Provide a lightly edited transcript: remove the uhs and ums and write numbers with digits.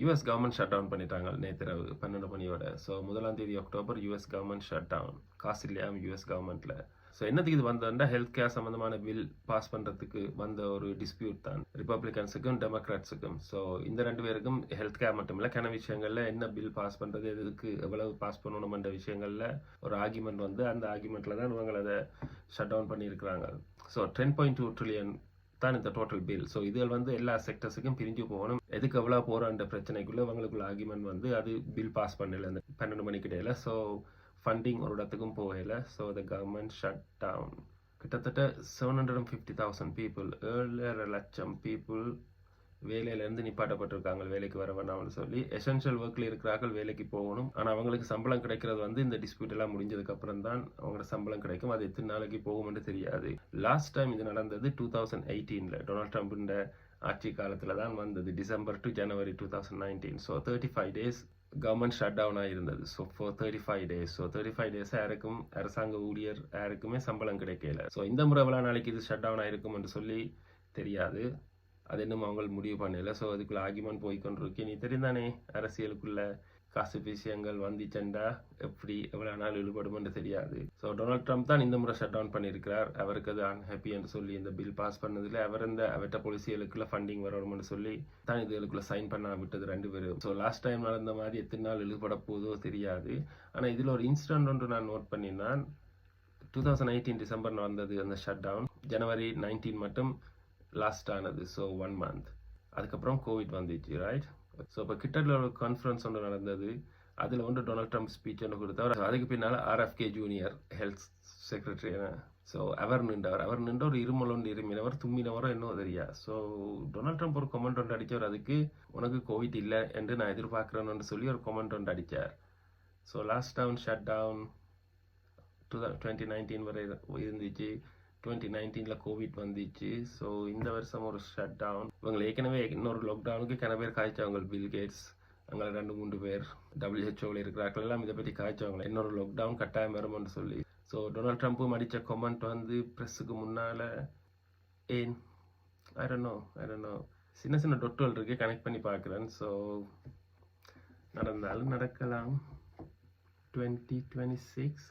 US government shut down பண்ணிட்டாங்க நேற்றிரவு 12 மணியோட. ஸோ 1ஆம் தேதி October US government shut down. காசு இல்லையாம் யூஎஸ் கவர்மெண்ட்டில். ஸோ என்னத்துக்கு இது வந்தோம்னா ஹெல்த் கேர் சம்மந்தமான பில் பாஸ் பண்ணுறதுக்கு வந்த ஒரு டிஸ்பியூட் தான் ரிப்பப்ளிகன்ஸுக்கும் டெமோக்ராட்ஸுக்கும். ஸோ இந்த 2 பேருக்கும் ஹெல்த் கேர் மட்டும் இல்லை, கன விஷயங்களில் என்ன பில் பாஸ் பண்ணுறது, எதுக்கு எவ்வளவு பாஸ் பண்ணணும்ன்ற விஷயங்களில் ஒரு ஆர்குமெண்ட் வந்து அந்த ஆர்குமெண்ட்டில் தான் இவங்க அதை ஷட் டவுன் பண்ணியிருக்கிறாங்க. ஸோ 10.2 ட்ரில்லியன் தான் இந்த டோட்டல் பில். ஸோ இதில் வந்து எல்லா செக்டர்ஸுக்கும் பிரிஞ்சு போகணும், எதுக்கு எவ்வளோ போகிறன்ற பிரச்சனைக்குள்ளே இவங்களுக்குள்ள ஆர்குமெண்ட் வந்து அது பில் பாஸ் பண்ணல அந்த 12 மணிக்கு இடையில. ஸோ ஃபண்டிங் ஒரு இடத்துக்கும் போகல. So the government shut down. கிட்டத்தட்ட 750,000 பீப்புள், 7.5 லட்சம் பீப்புள் வேலையிலேருந்து நிப்பாட்டப்பட்டிருக்காங்க, வேலைக்கு வர வேண்டாம்னு சொல்லி. எசென்ஷியல் ஒர்க்கில் இருக்கிறார்கள், வேலைக்கு போகணும். ஆனால் அவங்களுக்கு சம்பளம் கிடைக்கிறது வந்து இந்த டிஸ்பியூட் எல்லாம் முடிஞ்சதுக்கு அப்புறம் தான் அவங்களோட சம்பளம் கிடைக்கும். அது எத்தனை நாளைக்கு போகும்னு தெரியாது. லாஸ்ட் டைம் இது நடந்தது 2018 டொனால்ட் ட்ரம்ப் ஆட்சி காலத்தில் தான் வந்தது, December to January 2019. So 35 days government shut down ஆகிருந்தது. So for 35 days. So 35 days யாருக்கும் அரசாங்க ஊழியர் யாருக்குமே சம்பளம் கிடைக்கல. ஸோ இந்த முறை எவ்வளோ நாளைக்கு இது ஷட் டவுன் ஆகிருக்கும் என்று சொல்லி தெரியாது. அது இன்னும் அவங்க முடிவு பண்ணல. ஸோ அதுக்குள்ள ஆர்குமெண்ட் போய்கொண்டிருக்கு. நீ தெரிந்தானே அரசியலுக்குள்ள காசு விஷயங்கள் வந்துச்சண்டா எப்படி எவ்வளோ நாள் ஈடுபடுமென்று தெரியாது. ஸோ டொனால்ட் ட்ரம்ப் தான் இந்த முறை ஷட் டவுன் பண்ணியிருக்கிறார். அவருக்கு அது அன்ஹாப்பி என்று சொல்லி இந்த பில் பாஸ் பண்ணதில் அவர் இந்த அவற்ற பொலிசிகளுக்குள்ள ஃபண்டிங் வரணும்னு சொல்லி தான் இதுகளுக்குள்ள சைன் பண்ண விட்டது 2 பேரும். ஸோ லாஸ்ட் டைம் நடந்த மாதிரி எத்தனை நாள் ஈடுபட போதோ தெரியாது. ஆனால் இதில் ஒரு இன்சிடென்ட் ஒன்று நான் நோட் பண்ணினான். 2018 டிசம்பர் நடந்தது அந்த ஷட் டவுன். ஜனவரி 19 மட்டும் லாஸ்ட் ஆனது. So 1 month. அதுக்கப்புறம் கோவிட் வந்துச்சு, ரைட்? ஸோ இப்போ கிட்டத்தட்ட ஒரு கான்ஃபரன்ஸ் ஒன்று நடந்தது. அதில் வந்து டொனால்ட் ட்ரம்ப் ஸ்பீச் ஒன்று கொடுத்தவர். அதுக்கு பின்னால் RFK junior health secretary. So அவர் நின்ற ஒரு இருமல் ஒன்று இருமினவர், தும்மினவரோ என்னவோ தெரியா. ஸோ டொனால்ட் ட்ரம்ப் ஒரு கமெண்ட் ஒன்று அடித்தவர். அதுக்கு உனக்கு கோவிட் இல்லை என்று நான் எதிர்பார்க்குறேன்னு சொல்லி ஒரு கமெண்ட் ஒன்று அடித்தார். So last down shut down 2019 வரை இருந்துச்சு. 2019 கோவிட் வந்துச்சு. ஸோ இந்த வருஷம் ஒரு ஷட் டவுன். இவங்க ஏற்கனவே இன்னொரு லாக்டவுனுக்கு கன பேர் காய்ச்சவங்க. பில் கேட்ஸ் அங்கே 2-3 பேர் WHO இருக்கிறார்கள் எல்லாம் இதை பற்றி காய்ச்சவங்க, இன்னொரு லாக்டவுன் கட்டாயம் வரும்னு சொல்லி. ஸோ டொனால்ட் ட்ரம்ப்பும் அடித்த கமெண்ட் வந்து ப்ரெஸ்ஸுக்கு முன்னால் ஏன் ஐ டோன்ட் நோ சின்ன சின்ன டொட்டுகள் இருக்கு, கனெக்ட் பண்ணி பார்க்குறேன். ஸோ நடந்தாலும் நடக்கலாம் 2026